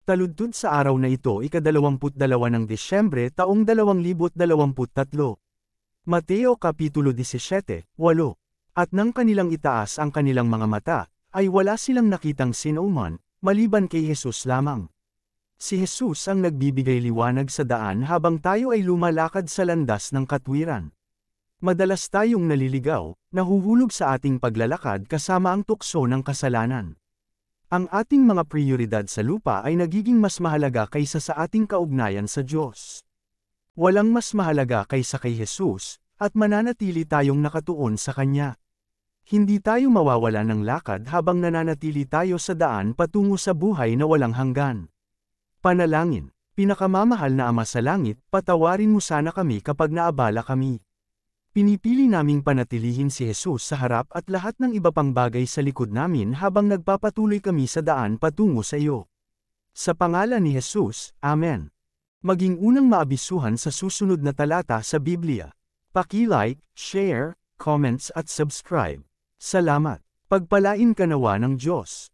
Taludtod sa araw na ito ika-22 ng Disyembre taong 2023. Mateo Kapitulo 17:8. At nang kanilang itaas ang kanilang mga mata, ay wala silang nakitang sinuman, maliban kay Jesus lamang. Si Jesus ang nagbibigay liwanag sa daan habang tayo ay lumalakad sa landas ng katwiran. Madalas tayong naliligaw, nahuhulog sa ating paglalakad kasama ang tukso ng kasalanan. Ang ating mga prioridad sa lupa ay nagiging mas mahalaga kaysa sa ating kaugnayan sa Diyos. Walang mas mahalaga kaysa kay Jesus, at mananatili tayong nakatuon sa Kanya. Hindi tayo mawawala ng lakad habang nananatili tayo sa daan patungo sa buhay na walang hanggan. Panalangin, pinakamamahal na Ama sa langit, patawarin mo sana kami kapag naabala kami. Pinipili naming panatilihin si Jesus sa harap at lahat ng iba pang bagay sa likod namin habang nagpapatuloy kami sa daan patungo sa iyo. Sa pangalan ni Jesus, Amen. Maging unang maabisuhan sa susunod na talata sa Biblia. Paki-like, share, comments at subscribe. Salamat. Pagpalain ka nawa ng Diyos.